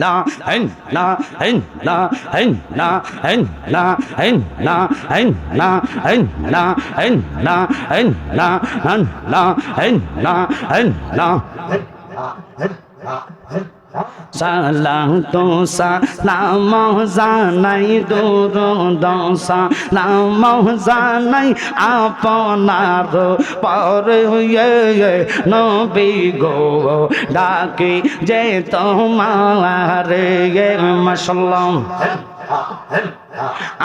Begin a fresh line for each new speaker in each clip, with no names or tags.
la hen la hen la hen la hen la hen la hen la hen la hen la hen la hen la hen la hen la সালাম তো সালাম জানাই দুরুদ সালাম জানাই আপনার পরে নবী গো ডাকে যে তোমার মাশাআল্লাহ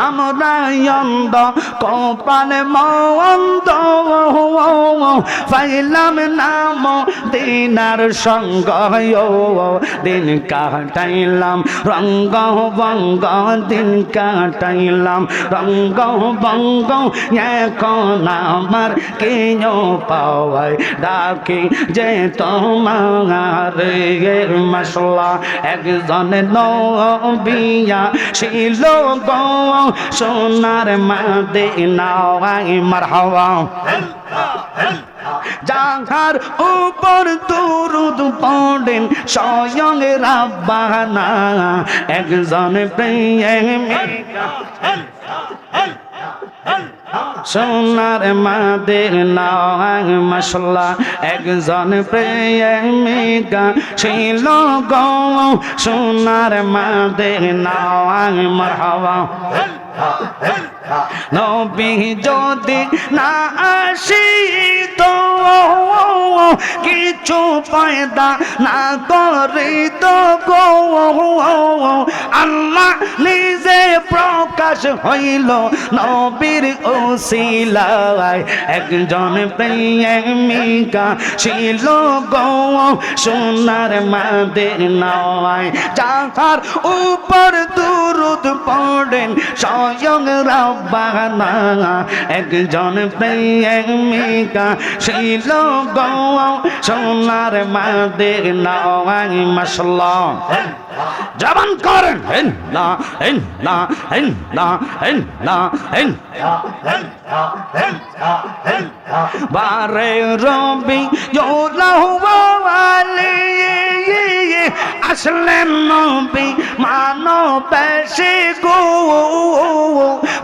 আমরা অন্ধ কপালে মন্দ পাইলাম নাম দিনার সঙ্গ দিন কাটাইলাম রঙ্গ বঙ্গ দিন কাটাইলাম রঙ্গ বঙ্গ এখন আমার কেন পাওয়ায় ডাকি যে তোমার মাশাআল্লাহ একজন নবিয়া ছিল গো সোনার মদিনায় মারহাবা যাহার উপর দুরুদ পড়েন স্বয়ং রাব্বানা একজন প্রেমিকা সোনার মদিনায় মাশাআল্লাহ একজন প্রেমিকা ছিল গো সোনার মদিনায় মারহাবা নবী যদি না আসিত কিছু পয়দা না করিত গো আল্লাহ নিজে প্রকাশ হইল নবীর ওসিলায় একজন প্রেমিকা ছিল গো সোনার মদিনায় যাহার উপর দুরুদ পড়েন স্বয়ং রাব্বানা একজন প্রেমিকা ছিল গো সোনার মদিনায় মাশাআল্লাহ জবান করেন হেন না হেন না হেন না হেন না হেন বারে রবি ইউলাহওয়ালি আসলেন নবী মানবেশে গো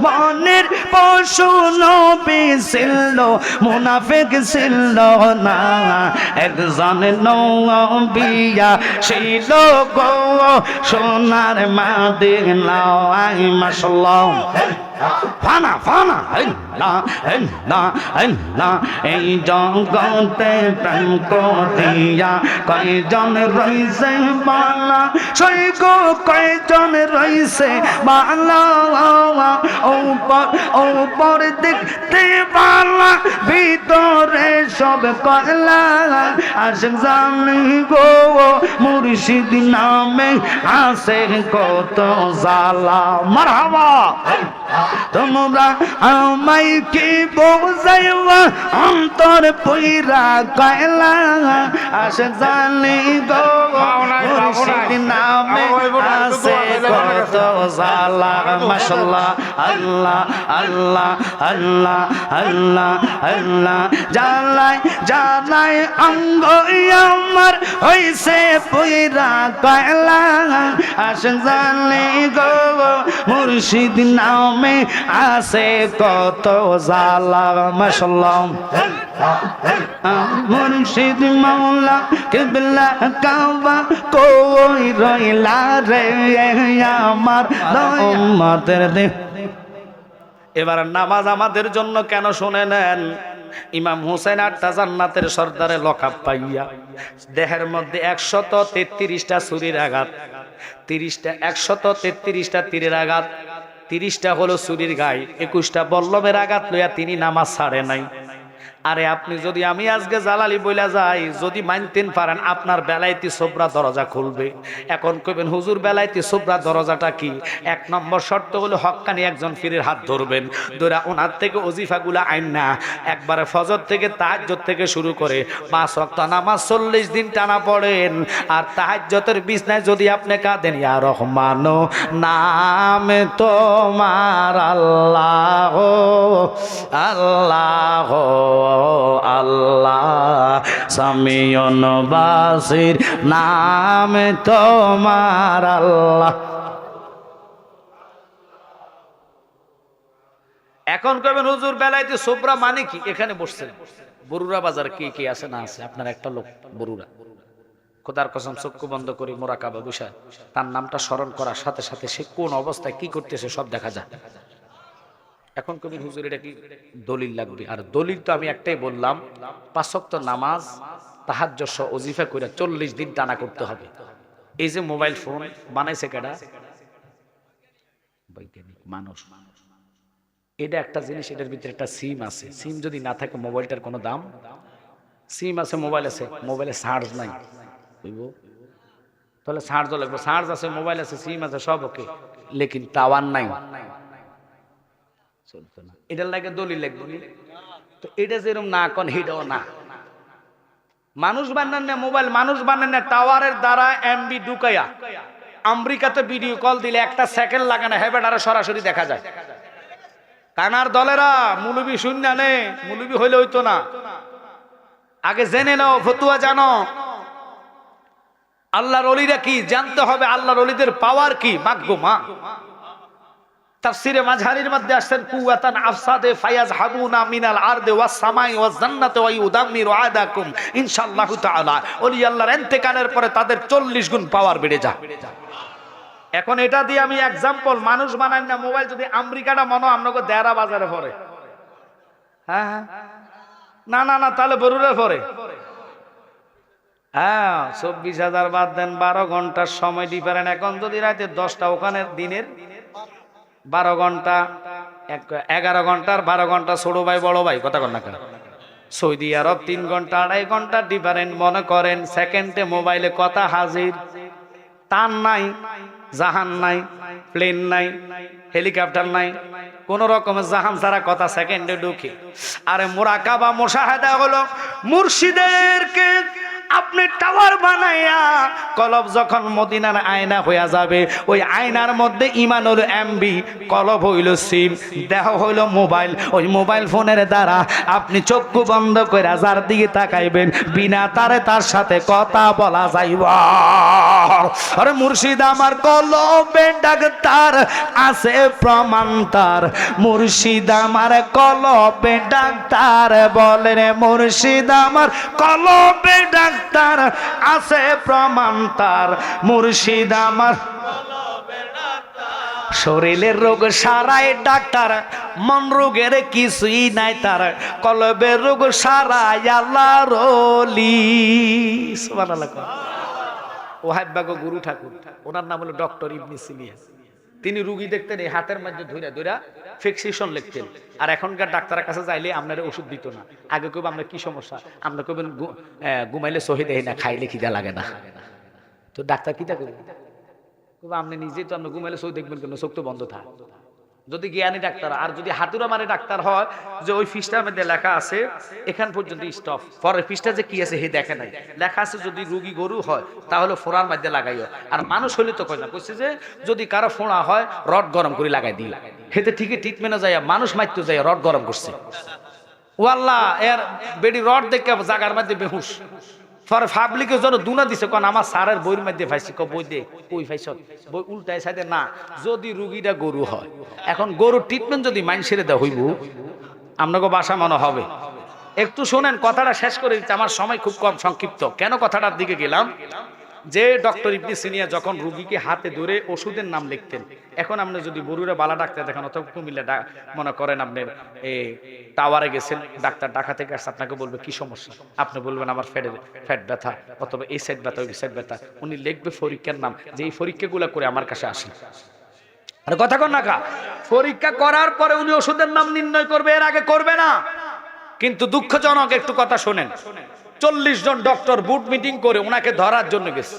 মনের পশু নবী ছিল মুনাফিক ছিল না একজন নবিয়া ছিল গো সোনার মদিনায় মাশাআল্লাহ ফানা ফানা এই জগতে প্রেম করিয়া কয়জন রইছে বালা সই গো কয়জন রইছে বালা ওপর দেখতে বালা ভিতরে সব কয়লা আশিক জানি গো মুর্শিদ নামে আছে কত জালা মারহাবা তোমরা আমায় কি বোঝাইবা অন্তর পইরা কয়লা আশিক জানি গো মুর্শিদ নামে আছে কত জালা মাশাআল্লাহ আল্লাহ আল্লাহ আল্লাহ আল্লাহ আল্লাহ জালাই জালাই অঙ্গ আমার হইছে পইরা কয়লা আশিক জানি গো মুর্শিদ নামে আছে কত জালা মাশাআল্লাহ মুর্শিদ মাওলা কিবলা কাবা কই রইলা রে আমার উম্মতের দে। এবার নামাজ আমাদের জন্য কেন শুনে নেন। ইমাম হুসাইন 8টা জান্নাতের সর্দারে লকাব পাইয়া দেহের মধ্যে 133টা ছুরির আঘাত, 133টা তীরের আঘাত, 30টা হলো ছুরির গায়ে, 21টা বল্লমের আঘাত লইয়া তিনি নামাজ ছাড়ে নাই। আরে আপনি যদি আমি আজকে জালালি বইলা যাই, যদি মানতেন পারেন আপনার বেলায়েতি সোবরা দরজা খুলবে। এখন কইবেন হুজুর বেলায়েতি সোবরা দরজাটা কি? 1 নম্বর শর্ত হলো হক্কানি একজন পীরের হাত ধরবেন, ধরে ওনার থেকে ওজিফাগুলা আইন না একবারে ফজর থেকে তাহাজ্জুদ থেকে শুরু করে 5 ওয়াক্ত নামাজ 40 দিন টানা পড়েন। আর তাহাজ্জুদের বিছনায় যদি আপনি কাঁদেন, ইয়া রহমান নাম তোমার আল্লাহ আল্লাহ আল্লাহ, সামিউন বাসির নাম তোমার আল্লাহ। এখন কবেন হুজুর বেলাইতে সোবরা মানে কি? এখানে বসছেন বরুরা বাজার কে কে আছে না আছে? আপনার একটা লোক বরুরা, খোদার কসম চক্ষু বন্ধ করে মোরাকাবা বসা তার নামটা স্মরণ করার সাথে সাথে সে কোন অবস্থায় কি করতেছে সব দেখা যায়। এখন কবির হুজুর এটা কি দলিল লাগবে? আর দলিল তো আমি একটাই বললাম, 5 ওয়াক্ত নামাজ তাহাজ্জুদ সহ ওজিফা করে 40 দিন টানা করতে হবে। এই যে মোবাইল ফোন বানাইছে কেডা? বৈজ্ঞানিক মানুষ। এটা একটা জিনিস, এটার ভিতরে একটা সিম আছে। সিম যদি না থাকে মোবাইলটার কোনো দাম? সিম আছে, মোবাইল আছে, মোবাইলে চার্জ নাই, বুঝবো? তাহলে চার্জও লাগবে। চার্জ আছে, মোবাইল আছে, সিম আছে, সব ওকে, লেকিন টাওয়ার নাই, চলতো না। এটার লাগে দলিল লাগবে। তো এটা যেরকম না কোন হিটাও না। মানুষ বানান না মোবাইল, মানুষ বানান না টাওয়ারের দ্বারা এমবি ঢুকাইয়া আমেরিকাতে ভিডিও কল দিলে 1 সেকেন্ড লাগে না, হেবেটারে সরাসরি দেখা যায়। কানার দলেরা মুলুবি শূন্য নে, মুলুবি হইলে হইতো না। আগে জেনে নাও, ফতুয়া জানো। আল্লাহর ওলিরা কি জানতে হবে, আল্লাহর ওলিদের পাওয়ার কি। মাগো মা, তাফসীরে মাঝহারির মধ্যে আসেন কুওয়াতান আফসাদে ফায়াজহাবুনা মিনাল আরদি ওয়াস সামাই ওয়াজ জান্নাতি ওয়া ইউদাম্মিরু আদাকুম ইনশাআল্লাহু তাআলা। ওলি আল্লাহর ইন্তেকালের পরে তাদের 40 গুণ পাওয়ার বেড়ে যায়। এখন এটা দিয়ে আমি एग्जांपल, মানুষ বানান না মোবাইল যদি আমেরিকাটা মনো আমনগো দেরা বাজারে পড়ে। হ্যাঁ না না না, তাহলে বরুরে পড়ে। হ্যাঁ 24,000 বাদ দেন, 12 ঘন্টার সময় ডিফারেন্ট। এখন যদি রাতে 10টা, ওখানে দিনের 12 ঘন্টা, 11 ঘন্টার 12 ঘন্টা ছোট ভাই বড় ভাই কথা কন না কেন? সৌদি আরব 3 ঘন্টা 2.5 ঘন্টা ডিফারেন্ট। মনে করেন সেকেন্ডে মোবাইলে কথা হাজির। তার নাই, জাহান নাই, প্লেন নাই, হেলিকপ্টার নাই, কোন রকমের জাহান ছাড়া কথা সেকেন্ডে ঢুকে। আরে মুরাকাবা মুশাহাদা হলো মুর্শিদেরকে আপনি টাওয়ার বানাইয়া কলব যখন মদিনার আয়না হইয়া যাবে, ওই আয়নার মধ্যে ঈমান হলো এমবি, কলব হইল সিম, দেহ হইল মোবাইল। ওই মোবাইল ফোনের দ্বারা আপনি চক্ষু বন্ধ করে যার দিকে তাকাইবেন, বিনা তারে তার সাথে কথা বলা যাইব। আরে মুর্শিদ আমার কলবে ডাক্তার আছে প্রমাণ তার, মুর্শিদ আমার কলবে ডাক্তার, বলেন মুর্শিদ আমার কলবে ডাক্তার আছে প্রমাণ তার, মুর্শিদ আমার শরীরের রোগ সারাই ডাক্তার, মন রোগের কিছুই নাই তার, কলবের রোগ সারাই আল্লাহর ওলি। সুবহানাল্লাহ। ওহাইবাগ গুরু ঠাকুর, ওনার নাম হলো ডক্টর ইবনে সিনিয়া। তিনি রোগী দেখতেন এই হাতের মধ্যে ধইরা ধইরা ফিক্সেশন লিখতেন। আর এখনকার ডাক্তারের কাছে যাইলে আপনারা ওষুধ দিত না। আগে কইব আপনার কি সমস্যা, আমরা কইবেন ঘুমাইলে সহি দেয় না, খাইলে খিদা লাগে না। তো ডাক্তার কিটা কইব? কইব আপনি নিজেই তো আপনি ঘুমাইলে সহি দেখবেন কেন, চোখ তো বন্ধ থাক। যদি জ্ঞানী ডাক্তার, আর যদি হাতুরা মানে ডাক্তার হয় যে ওই ফিসটার মধ্যে লেখা আছে এখান পর্যন্ত স্টপ, পরের ফিসটা যে কি আছে হে দেখে নাই, লেখা আছে যদি রোগী গরু হয় তাহলে ফোড়ার মধ্যে লাগাইও। আর মানুষ হইলে তো কয় না, কইছে যে যদি কারো ফোড়া হয় রড গরম করে লাগাই দিই, হেতে ঠিকই ট্রিটমেন্টে যায় মানুষ মারতে যায় রড গরম করছে। ও আল্লাহ, এর বেডি রড দেখে জাগার মধ্যে বেহুশ। পরে পাবলিকের জন্য দুনা দিছে, কোন আমার স্যারের বইয়ের মধ্যে পাইছি, বই দে কই পাইছ, বই উল্টায় সাইডে না, যদি রুগীটা গরু হয়। এখন গরুর ট্রিটমেন্ট যদি মাইন ছেড়ে দেওয়া হইব, আপনাকে বাসা মনে হবে। একটু শোনেন, কথাটা শেষ করে দিতে আমার সময় খুব কম, সংক্ষিপ্ত। কেন কথাটার দিকে গেলাম, যে ডক্টর ইবনে সিনিয়া যখন রুগীকে হাতে ধরে ওষুধের নাম লিখতেন, এখন আপনি যদি বরুরা বালা ডাক্তার দেখেন অথবা কুমিল্লা মনে করেন আপনি টাওয়ারে গেছেন, ডাক্তার ঢাকা থেকে আসছে, আপনাকে বলবে কি সমস্যা, আপনি বলবেন আমার ফ্যাট ব্যথা অথবা এই সাইড ব্যথা ওই সাইড ব্যথা, উনি লিখবে পরীক্ষার নাম, যে এই পরীক্ষাগুলো করে আমার কাছে আসেন। আর কথা কন না কা, পরীক্ষা করার পরে উনি ওষুধের নাম নির্ণয় করবে, এর আগে করবে না। কিন্তু দুঃখজনক একটু কথা শোনেন, 40 জন ডক্টর বুট মিটিং করে ওনাকে ধরার জন্য গেছে।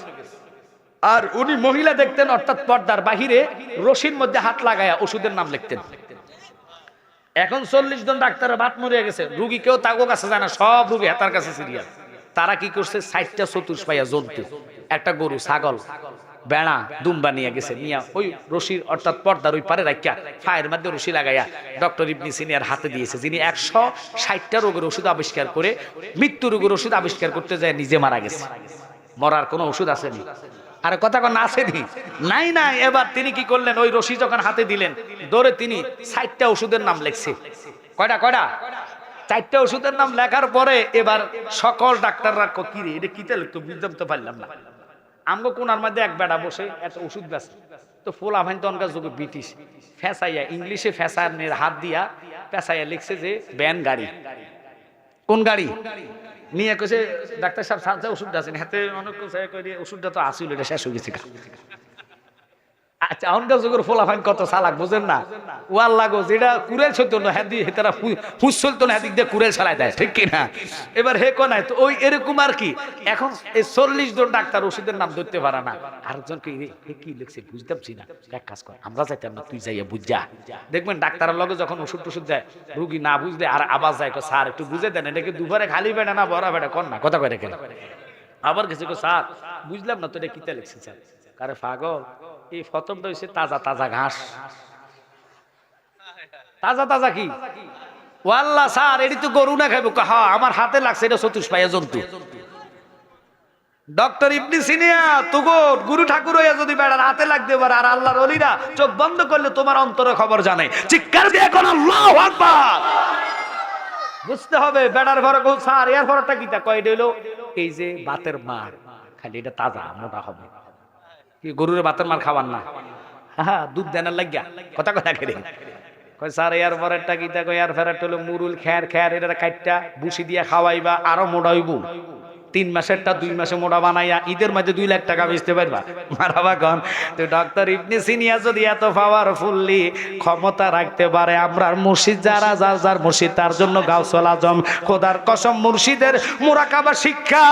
আর উনি মহিলা দেখতেন, অর্থাৎ পর্দার বাহিরে রশির মধ্যে হাত লাগায়া ওষুধের নাম লিখতেন। এখন 40 জন ডাক্তারের বাত মরিয়া গেছে, রুগী কেউ তাগো কাছে যায় না, সব রুগী হাতার কাছে সিরিয়াল। তারা কি করছে, 60টা চতুষ পাইয়া জন্তু, একটা গরু, ছাগল, বেড়া দুম্বা নিয়ে গেছে, নিয়ে ওই রশির অর্থাৎ পর্দার ওই পারে রাখিয়া ফায়ের মধ্যে রশি লাগাইয়া ডক্টর ইবনে সিনার হাতে দিয়েছে, যিনি 160টা রোগের ওষুধ আবিষ্কার করে মৃত্যু রোগের ওষুধ আবিষ্কার করতে যায় নিজে মারা গেছে। মরার কোনো ওষুধ আসেনি। আরে কথা কোন আসেনি? নাই নাই। এবার তিনি কি করলেন, ওই রশি যখন হাতে দিলেন ধরে তিনি 60টা ওষুধের নাম লিখছে। কয়টা? 4টা ওষুধের নাম লেখার পরে এবার সকল ডাক্তাররা কি রে এটা কিতে লিখতো বুঝতাম তো পারলাম না। আমগো কোনার মধ্যে এক বেড়া বসে এত ওষুধ বেছে, তো ফোলা ভাইন তনকার যুগে ব্রিটিশ ফেসাইয়া ইংলিশে ফেসানের হাত দিয়া পেঁচাইয়া লিখছে যে ব্যান গাড়ি। কোন গাড়ি নিয়ে কইছে ডাক্তার সাহেব সাথে ওষুধটা আছেন হাতে, অনেক ওষুধটা তো আসিল, এটা শেষ হয়ে গেছে। আচ্ছা অনকার যুগের ফোলা ফাইন কত চালাক বুঝেন না? ওয়াল লাগো যেটা কুড়েল চলতো না হ্যাঁ দিয়ে তারা ফুস চলতো না হ্যাঁ দিয়ে কুড়েল চালাই দেয়, ঠিক কিনা? এবার হে কোনায় তো ওই এরকম আর কি। এখন এই 40 জন ডাক্তার ওষুধের নাম ধরতে পারে না, আরেকজনকে কি লিখছে বুঝতেছি না। এক কাজ কর, আমরা যাইতাম না, তুই যাইয়া বুঝা। দেখবেন ডাক্তারের লগে যখন ওষুধ টষুধ দেয় রুগী না বুঝলে আর আবার যায়, স্যার একটু বুঝে দেন, এটাকে দুপুরে খালি বেড়া না বড়া বেড়া কর না, কথা কয় রেখে। আবার কিছু স্যার বুঝলাম না তো এটা কিতা লিখছে স্যার। আরে পাগল, এই ফতমটা হচ্ছে তাজা তাজা ঘাস। তাজা তাজা কি ওয়াল্লাহ স্যার এটি তো গরু না খাইব। হ্যাঁ আমার হাতে লাগছে, এটা চতুষ্পায়া জন্তু। ডক্টর ইবনে সিনা তুগো গুরু ঠাকুর হইয়া যদি বেড়ার হাতে লাগতে পারে আর আল্লাহর ওলিরা চোখ বন্ধ করলে তোমার অন্তরে খবর জানে। চিৎকার দিয়ে কোন আল্লাহু আকবার। বুঝতে হবে বেড়ার ঘরে কো স্যার এর ঘরটা কিটা কয় দিল, এই যে বাতের মার খালি এটা তাজা মোটা হবে। কি গরুরে বাতের মার খাবার না? হ্যাঁ দুধ দেনার লাগিয়া কথা কথা করে কয় স্যার এর পরেরটা কিটা কয় এর ফেরাটা হলো মুরুল খ্যার খ্যার, এটা কাটটা বুসি দিয়া খাওয়াইবা আরো মোটা হইব। 3 মাসেরটা 2 মাসে মোটা বানাইয়া ঈদের মাঝে 2 লাখ টাকা বেচতে পারবা। মারাবা কন তো ডক্টর ইবনে সিনা যদি এত পাওয়ারফুলি ক্ষমতা রাখতে পারে, আমরার মুর্শিদ যারা যার যার মুর্শিদ তার জন্য গাউসুল আজম খোদার কসম মুর্শিদের মুরাকাবা শিক্ষা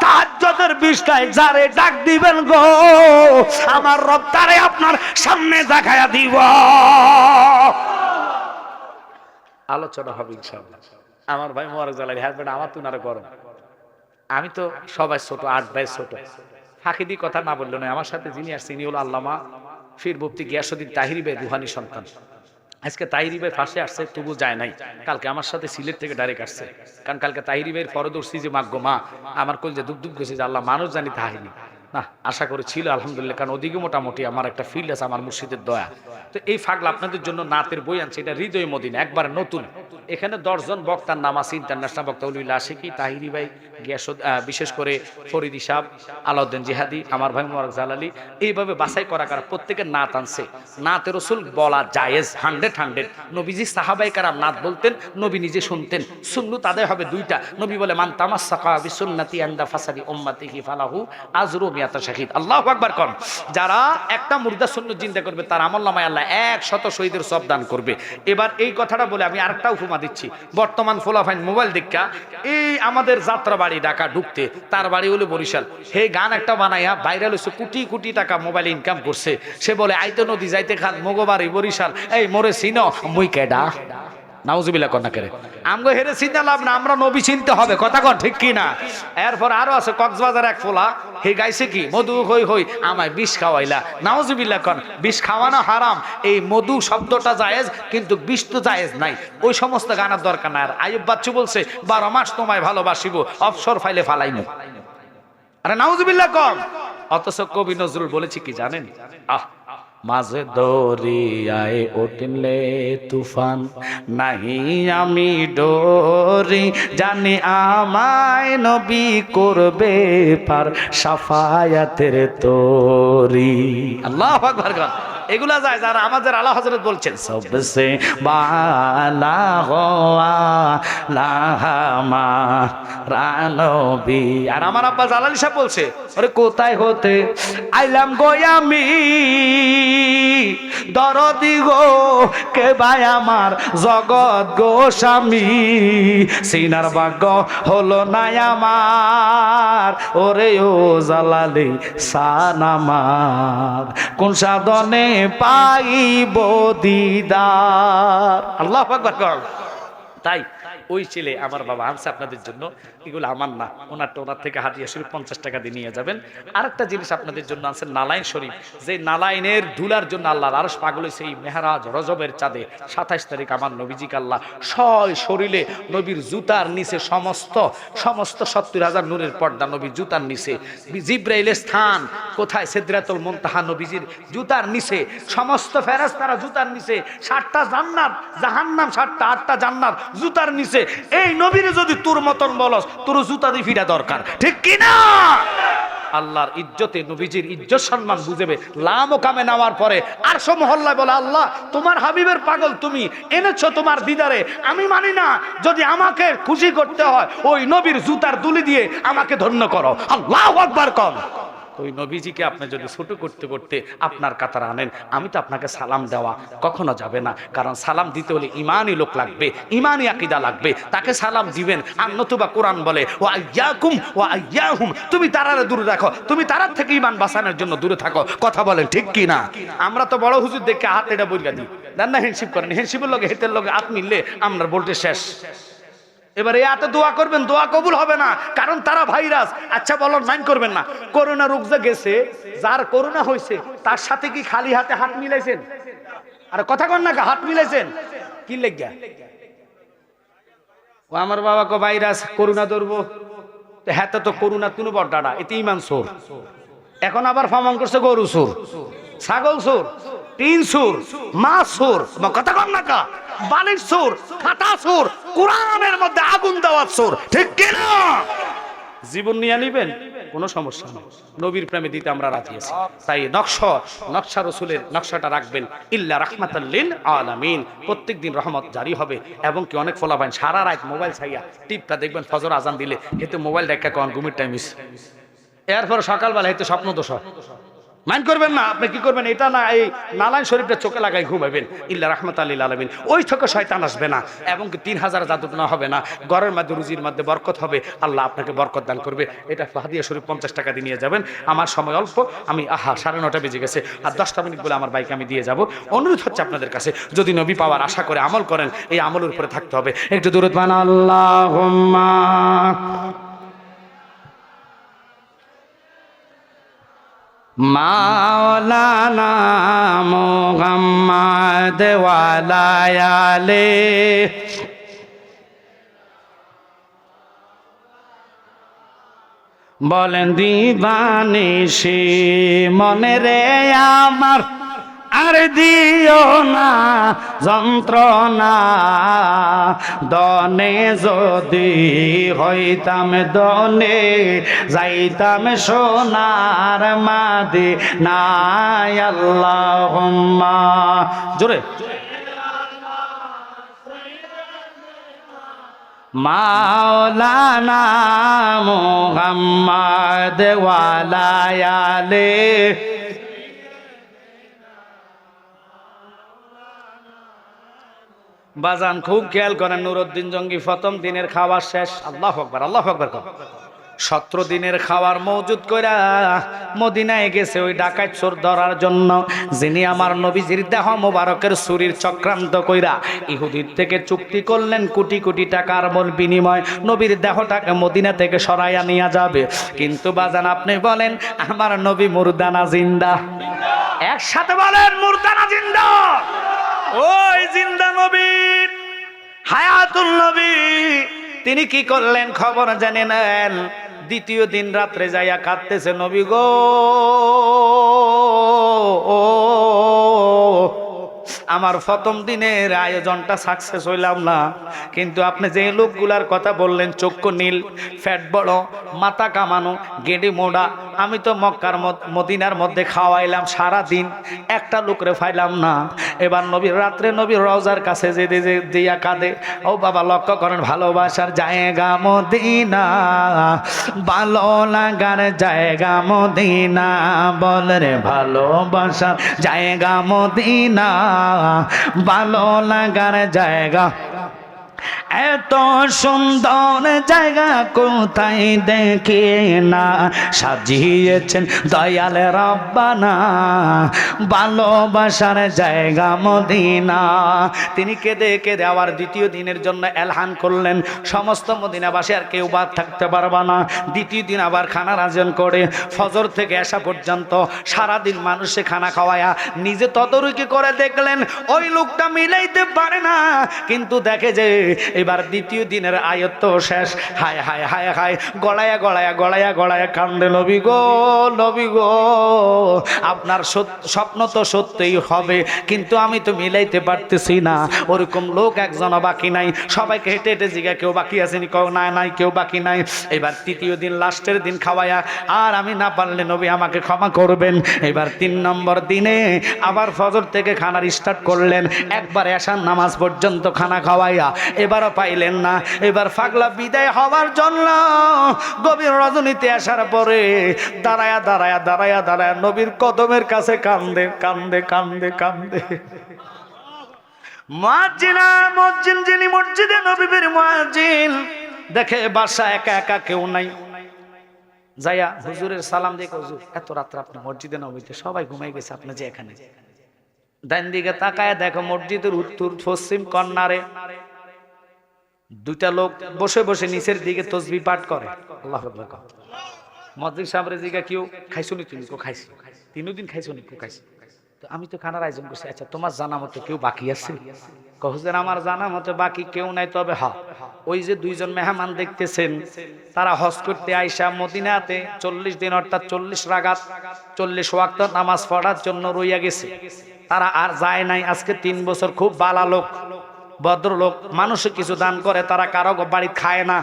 তাহাজ্জুদের বিষ্কায় যারে ডাক দিবেন গো আমার রব তারে আপনার সামনে দেখায়া দিব। আলোচনা হবে ইনশাআল্লাহ। আমার ভাই মোবারক জালালি হাজবেন্ড আমার তুনারে গরম, আমি তো সবাই ছোট 8 ভাই ছোট, ফাঁকি দিয়ে কথা না বললো নয়। আমার সাথে যিনি আসছে ইনি হলো আল্লামা ফির মুফতি গিয়াসউদ্দিন তাহিরি ভাই রুহানি সন্তান। আজকে তাহিরি ভাই ফাঁসে আসছে তবু যায় নাই, কালকে আমার সাথে সিলেট থেকে ডাইরেক্ট আসছে। কারণ কালকে তাহিরি ভাইয়ের ফরদর্শী যে মাগ্য মা আমার কল যে দুঃখ দুঃখ গেছে যে আল্লাহ মানুষ জানি তাহিরি না, আশা করে ছিল আলহামদুলিল্লাহ। কারণ ওদিকে মোটামুটি আমার একটা ফিল্ড আছে আমার মুর্শিদের দয়া। তো এই ফাগলা আপনাদের জন্য নাতের বই আনছে, এটা হৃদয় মদিনা একবার নতুন। এখানে 10 জন বক্তার নাম আছে, ইন্টারন্যাশনাল বক্তা উলিউল্লাহ আশিকি তাহিরি ভাই বিশেষ করে ফরিদি সাহেব আলাউদ্দিন জিহাদি আমার ভাই মোবারক জালালি, এইভাবে বাছাই করা কারা প্রত্যেকের নাত আনছে। নাতে রসুল বলা জায়েজ 100 নবীজি সাহাবাই কারাম নাত বলতেন, নবী নিজে শুনতেন। সুন্নাত তাদের হবে 2টা। নবী বলে মান তামাসসাকা বিসুন্নতি আনদা ফাসাদি উম্মতিহি ফালাহু আজরু মিয়াতা শাহিদ। আল্লাহু আকবার কোন। যারা একটা মুর্দা সুন্নাত জিন্দা করবে তার আমলনামায় আল্লাহ 100 শহীদের সওয়াব দান করবে। এবার এই কথাটা বলে আমি আরেকটা উপমা দিচ্ছি। বর্তমান ফোলাফাইন মোবাইল দেখা এই আমাদের যাত্রা বাড়ি ঢাকা ঢুকতে, তার বাড়ি হলো বরিশাল, হে গান একটা বানাইয়া ভাইরাল হয়েছে, কোটি কোটি টাকা মোবাইল ইনকাম করছে। সে বলে আইতো নদী যাইতে খান মগবাড়ি বরিশাল, এই মোরে চিনো মুই কেডা? নাউজুবিল্লাহ কন্যা করে আমগো হেরে চিন্তা লাভ না, আমরা নবী চিনতে হবে, কথা কন ঠিক কি না? এরপর আরো আছে কক্সবাজার এক ফোলা, হে গাইছে কি মধু হই হই আমায় বিষ খাওয়াইলা। নাউজুবিল্লাহ কন বিষ খাওয়ানো হারাম, এই মধু শব্দটা জায়েজ কিন্তু বিষ তো জায়েজ নাই। ওই সমস্ত গানার দরকার নাই। আর আইয়ুব বাচ্চু বলছে 12 মাস তোমায় ভালোবাসিব অবসর ফাইলে ফালাইমু। আরে নাউজুবিল্লাহ কন। অথচ কবি নজরুল বলেছে কি জানেন? মাঝে দরিয়ায় উঠলে তুফান নাহি আমি ডরি, জানি আমায় নবী করবে পার সাফায়াতের তরি। আল্লাহু আকবার। এগুলা যায় যারা আমাদের আলা হযরত বলছেন সবসে বালা হওয়া লাহামা রানবী। আর আমার আব্বা জালালি সাহেব বলছে আরে কোথায় হতে আইলাম গো আমি দরদি গো কে ভাই আমার জগৎ গো স্বামী, সিনার ভাগ্য হলো না আমার ওরে ও জালালি সান আমার, কোন সাধনে পাইব দিদার। আল্লাহু আকবার। তাই ওই ছেলে আমার বাবা আনছে আপনাদের জন্য, এগুলো আমার না, ওনার থেকে হাদিয়া শরীফ 50 টাকা দিয়ে নিয়ে যাবেন। আরেকটা জিনিস আপনাদের জন্য আনছেন নালাইন শরীফ, যে নালাইনের ধুলার জন্য আল্লাহর আরশ পাগল হয়েছে এই মেহরাজ রজবের চাঁদে 27 তারিখ আমার নবীজিকে আল্লাহ শরীরে নবীর জুতার নিচে সমস্ত 70,000 নূরের পর্দা নবীর জুতার নিচে, জিব্রাইলের স্থান কোথায়? সিদরাতুল মুনতাহা নবীজির জুতার নিচে, সমস্ত ফেরেশতারা জুতার নিচে, 7টা জান্নাত জাহান্নাম, 7টা 8টা জান্নাত জুতার নিচে। এই নবীরে যদি তোর মতন বলস, তোর জুতা দিয়ে ফিরা দরকার, ঠিক কি না? আল্লাহর ইজ্জতে নবীজির ইজ্জত সম্মান বুঝেবে। লাম কামে নেওয়ার পরে আরশ মহল্লায় বলে, আল্লাহ তোমার হাবিবের পাগল তুমি এনেছো তোমার দিদারে, আমি মানি না, যদি আমাকে খুশি করতে হয় ওই নবীর জুতার দুলি দিয়ে আমাকে ধন্য করো। আল্লাহু আকবার কম। ওই নবীজিকে আপনি যদি ছোট করতে করতে আপনার কাতার আনেন, আমি তো আপনাকে সালাম দেওয়া কখনো যাবে না, কারণ সালাম দিতে হলে ইমানই লোক লাগবে, ইমানই আকীদা লাগবে, তাকে সালাম দিবেন। আর নতুবা কোরআন বলে ওয়া আইয়াকুম ওয়া আইয়াহুম, তুমি তারারে দূরে রাখো, তুমি তারার থেকে ইমান বাঁচানোর জন্য দূরে থাকো। কথা বলেন ঠিক কি না? আমরা তো বড় হুজুর দেখে হাত এটা বইলা দিই, দেন না হ্যান্ডশিপ করেন, হ্যান্ডশিপের লগে হেতের লগে হাত মিললে আপনার বলতে শেষ। এবারে এত দোয়া করবেন, দোয়া কবুল হবে না, কারণ তারা ভাইরাস। আচ্ছা বলো, মাইন্ড করবেন না, করোনা রোগ যে গেছে, যার করোনা হয়েছে তার সাথে কি খালি হাতে হাত মিলাইছেন? আরে কথা কন না, হাত মিলাইছেন কি লেগা? ও আমার বাবা কো ভাইরাস করোনা ধরবো, হ্যাঁ তো করোনা তুনু বড়ডাডা, এতে ইমান সোর। এখন আবার ফামান করছে গরু সোর, ছাগল সোর, টিন সুর, মাছ সুর, কথা কন না কা, বালির সুর, খাতা সুর, কোরআনের মধ্যে আগুন দেওয়ার সুর, ঠিক কিনা? জীবন নিয়ে নিবেন, কোনো সমস্যা নেই, নবীর প্রেমে দিতে আমরা রাজি আছি। তাই নকশা রসুলের নকশাটা রাখবেন, ইল্লা রাহমাতাল লিল আলামিন। প্রত্যেকদিন রহমত জারি হবে। এবং কি অনেক ফলাফল সারা রাত মোবাইল ছাইয়া টিপটা দেখবেন, ফজর আজান দিলে এতে মোবাইল দেখা কন ঘুমের টাইম মিস, এরপর সকালবেলা এতে স্বপ্ন দোষ হয়। মাইন্ড করবেন না, আপনি কি করবেন, এটা না এই নালাইন শরীফটা চোখে লাগাই ঘুমাবেন, ইল্লা রাহমাতাল লিল আলামিন। ওই থেকে শয়তান আসবে না, এবং কি 3000 জাদুটনা হবে না, ঘরের মধ্যে রুজির মধ্যে বরকত হবে, আল্লাহ আপনাকে বরকত দান করবে। এটা হাদিয়া শরীফ 50 টাকা দিয়ে নিয়ে যাবেন। আমার সময় অল্প, আমি 9:30 বেজে গেছে, আর 10টা মিনিট বলে আমার বাইকে আমি দিয়ে যাব। অনুরোধ হচ্ছে আপনাদের কাছে, যদি নবী পাওয়ার আশা করে আমল করেন, এই আমলের উপরে থাকতে হবে। একটু দূরত বানা আল্লাহুম্মা মাওলানা মুহাম্মদ ওয়ালা আলে বলেন দিবানিশি মনে রে আমার, আর দিও না যন্ত্রণা, দনে যদি হইতাম দনে যাইতাম সোনার মাদিনায়। আল্লাহুম্মা জোরে মাওলানা মুহাম্মদ ওয়ালা আলে বাজান খুব খেয়াল করেন। নুরউদ্দিন জঙ্গি প্রথম দিনের খাবার শেষ, আল্লাহু আকবার, আল্লাহু আকবার। 17 দিনের খাবার মজুদ কইরা মদিনায় গেছে ওই ডাকাত চোর ধরার জন্য, যিনি আমার নবীজির দেহ মোবারকের চুরির চক্রান্ত কইরা ইহুদির থেকে চুক্তি করলেন কোটি কোটি টাকার বিনিময় নবীর দেহটাকে মদিনা থেকে সরাইয়া নিয়ে যাবে। কিন্তু বাজান আপনি বলেন আমার নবী মুর্দানা জিন্দা, একসাথে বলেন মুর্দানা জিন্দা। ওই জিন্দা নবী, হায়াতুল নবী, তিনি কি করলেন খবর জানেন? দ্বিতীয় দিন রাত্রে যাইয়া কাঁদতেছে, নবী গো আমার প্রথম দিনের আয়োজনটা সাকসেস হইলাম না, কিন্তু আপনি যে লোকগুলার কথা বললেন, চক্ষু নীল, ফ্যাট বড়, মাথা কামানো, গেডি মোড়া, আমি তো মক্কার মদিনার মধ্যে খাওয়াইলাম সারা দিন, একটা লোকরে ফাইলাম না। এবার নবীর রাত্রে নবীর রওজার কাছে যে দিয়া কাঁদে। ও বাবা লক্ষ্য করেন, ভালোবাসার জায়গা মদিনা, ভালো লাগার জায়গা মদিনা, বল রে ভালোবাসার জায়গা মদিনা, ভালো লাগার জায়গা। এত সুন্দর জায়গা কোথায় দেখে না সাজিয়েছেন দয়াল রব্বানা, ভালোবাসার জায়গা মদিনা। তিনি কেঁদে কেঁদে আবার দ্বিতীয় দিনের জন্য এলান করলেন, সমস্ত মদিনাবাসী আর কেউ বাদ থাকতে পারবে না। দ্বিতীয় দিন আবার খানার আয়োজন করে ফজর থেকে আসা পর্যন্ত সারাদিন মানুষে খানা খাওয়ায়া নিজে তদারকি করে দেখলেন ওই লোকটা মিলাইতে পারে না, কিন্তু দেখে যে এবার দ্বিতীয় দিনের আয়ত্ত শেষ। হায় হায় হায় হায়, গড়ায়া গড়ায়া গড়ায়া গড়ায়া কান্দে, নবী গো নবী গো, আপনার স্বপ্ন তো সত্যিই হবে, কিন্তু আমি তো মিলাইতে পারতেছি না। ওরকম লোক একজনও বাকি নাই, সবাইকে হেঁটে হেঁটে জিগা কেউ বাকি আসেনি, কেউ নাই নাই কেউ বাকি নাই। এবার তৃতীয় দিন লাস্টের দিন খাওয়ায়া আর আমি না পারলে নবী আমাকে ক্ষমা করবেন। এবার 3 নম্বর দিনে আবার ফজর থেকে খানার স্টার্ট করলেন, একবার এশার নামাজ পর্যন্ত খানা খাওয়াইয়া এবারও পাইলেন না। এবার পাগলা বিদায় হওয়ার জন্য গভীর রজনীতে আসার পরে দাঁড়ায়া দাঁড়ায়া দাঁড়ায়া দাঁড়ায়া নবীর কদমের কাছে কান্দে কান্দে কান্দে কান্দে। মুয়াজ্জিন যিনি মসজিদে নববীর মুয়াজ্জিন দেখে বাসা একা একা কেউ নাই, যাইয়া হুজুরের সালাম দিয়ে, হুজুর এত রাত্রে আপনি মসজিদে নববীতে, সবাই ঘুমাই গেছে, আপনি যে এখানে। ডান দিকে তাকায় দেখো মসজিদের উত্তর পশ্চিম কর্নারে 2টা লোক বসে বসে নিচের দিকে তসবিহ পাঠ করে। আল্লাহু আকবার। মসজিদ সামনে জিগা কেউ খাইছো নি, তুমি কো খাইছো, 3 দিন খাইছো নি, কো খাইছো। তো আমি তো খানার আয়োজন করছি, আচ্ছা তোমার জানা মতো কেউ বাকি আছে? হুজুর আমার জানা মতো বাকি কেউ নাই, তবে হ্যাঁ ওই যে 2 জন মেহমান দেখতেছেন তারা হজ করতে আইসা মদিনাতে 40 দিন অর্থাৎ 40 রাকাত 40 ওয়াক্ত নামাজ পড়ার জন্য রইয়া গেছে, তারা আর যায় নাই আজকে 3 বছর। খুব ভালো লোক, ভদ্রলোক, মানুষে কিছু দান করে, তারা কারো বাড়ি খায় না,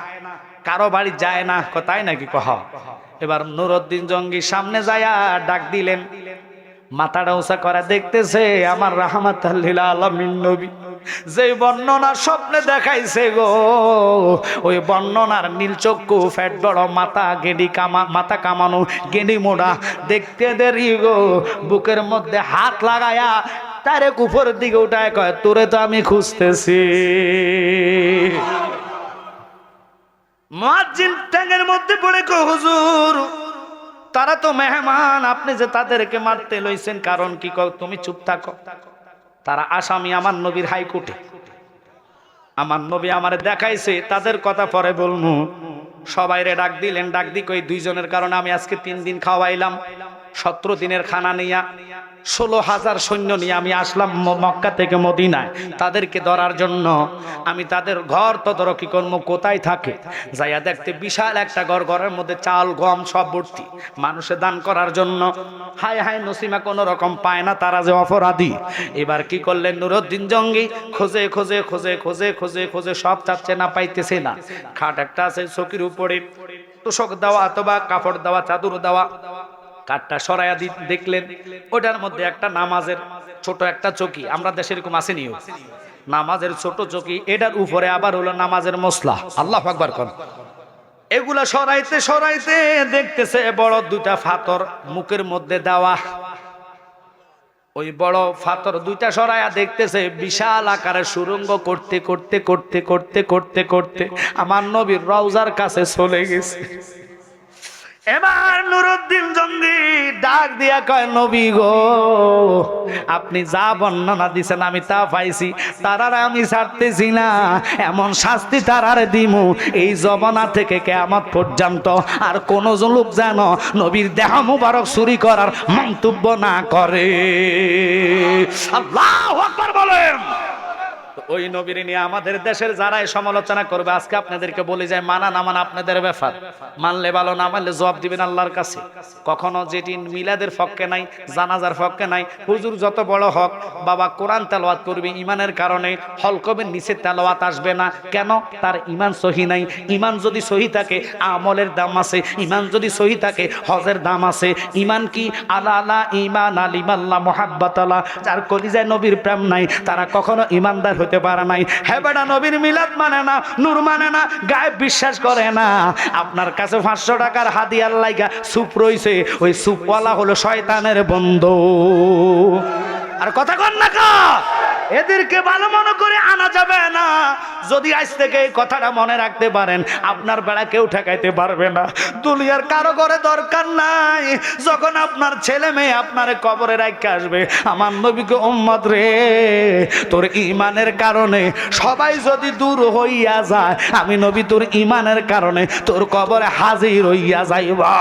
কারো বাড়ি যায় না, তাই নাকি কহ? এবার নুরউদ্দিন জঙ্গি সামনে যায়া ডাক দিলেন, মাথাটা উঁচা করে দেখতেছে আমার রাহমাতুল লিল আলামিন নবী যে বর্ণনা স্বপ্নে দেখাইছে গো, ওই বর্ণনার নীল চক্ষু, ফ্যাট বড় মাথা, মাথা কামানো, গেঁডি মোড়া, দেখতে দেরি গো, বুকের মধ্যে হাত লাগায়া তারে উপরের দিকে উঠায় কয়, তোরে তো আমি খুঁজতেছি। মুয়াজ্জিন ট্যাঙ্গের মধ্যে পড়ে কয়, হুজুর তারা তো মেহমান, আপনি যে তাদেরকে মারতে লইছেন কারণ কি? তুমি চুপ থাকো, তারা আসামি আমার নবীর হাইকোর্টে, আমার নবী আমারে দেখাইছে, তাদের কথা পরে বলবো। সবাইরে ডাক দিলেন, ডাক দি কই 2 জনের কারণে আমি আজকে 3 দিন খাওয়াইলাম, 17 দিনের খানা নিয়া 16,000 সৈন্য নিয়ে আমি আসলাম মক্কা থেকে মদিনায় তাদেরকে ধরার জন্য। আমি তাদের ঘর তদারকি করব, কোথায় থাকে, যাইয়া দেখতে বিশাল একটা ঘর, ঘরের মধ্যে চাল গম সব ভর্তি, মানুষে দান করার জন্য। হায় হায় নসিমা কোনো রকম পায় না, তারা যে অপরাধী। এবার কি করলেন নুরউদ্দিন জঙ্গি, খোঁজে খোঁজে খোঁজে খোঁজে খোঁজে খোঁজে সব চাচ্ছে না, পাইতেছে না। খাট একটা আছে চকির উপরে, তোষক দেওয়া অথবা কাপড় দেওয়া, চাদর দেওয়া, কাঠটা সরাইয়া দেখলেন ওটার মধ্যে একটা নামাজের ছোট একটা চকি, আমরা দেশে এরকম আসেনি, নামাজের ছোট চকি, এটার উপরে আবার হলো নামাজের মসলা। আল্লাহু আকবার কোন। এগুলা সরাইতে সরাইতে দেখতেছে বড় 2টা পাথর মুখের মধ্যে দেওয়া, ওই বড় পাথর 2টা সরাইয়া দেখতেছে বিশাল আকারে সুরঙ্গ করতে করতে করতে করতে করতে করতে আমার নবীর রওজার কাছে চলে গেছে। এবার নুরউদ্দিন জঙ্গি ডাক দিয়া কয়, নবী গো আপনি যা বর্ণনা দিছেন আমি তা পাইছি, তারার আমি ছাড়তেছি না, এমন শাস্তি তারারে দিমু এই জমানা থেকে কিয়ামত পর্যন্ত আর কোন লোক যেন নবীর দেহ মুবারক চুরি করার মন্তব্য না করে। আল্লাহু আকবার বলেন। ওই নবীর নিয়ে আমাদের দেশের যারাই সমালোচনা করবে, আজকে আপনাদেরকে বলে যায় মানা না মানা আপনাদের ব্যাপার, মানলে ভালো, না মানলে জবাব দিবেন আল্লাহর কাছে। কখনো যেটি মিলাদের পক্ষে নাই, জানাজার পক্ষে নাই, হুজুর যত বড় হক, বাবা কোরআন তেলাওয়াত করবে ইমানের কারণে, হলকবের নিচে তেলাওয়াত আসবে না, কেন? তার ইমান সহি নাই। ইমান যদি সহি থাকে আমলের দাম আছে, ইমান যদি সহি থাকে হজের দাম আছে। ইমান কি? আলা আলা ইমান আলিমাল্লাহ মুহাব্বাতাল্লাহ, যার কলিজায় নবীর প্রেম নাই তারা কখনো ইমানদার হতে পারে নাই। হ্যাঁ বেটা, নবীর মিলাদ মানে না, নূর মানে না, গায়েব বিশ্বাস করে না। আপনার কাছে 500 টাকার হাদিয়ার লাইগা সুপ রইছে, ওই সুপওয়ালা হলো শয়তানের বন্ধু। আর কথা কন না কা? এদেরকে ভালো মনে করে আনা যাবে না। যদি আজ থেকে এই কথাটা মনে রাখতে পারেন, আপনার বেড়া কেউ ঠেকাইতে পারবে না। দুনিয়ার কারো করে দরকার নাই। যখন আপনার ছেলে মেয়ে আপনার কবরে রাখতে আসবে, আমার নবীকে উম্মত রে, তোর ইমানের কারণে সবাই যদি দূর হইয়া যায়, আমি নবী তোর ইমানের কারণে তোর কবরে হাজির হইয়া যাইবা।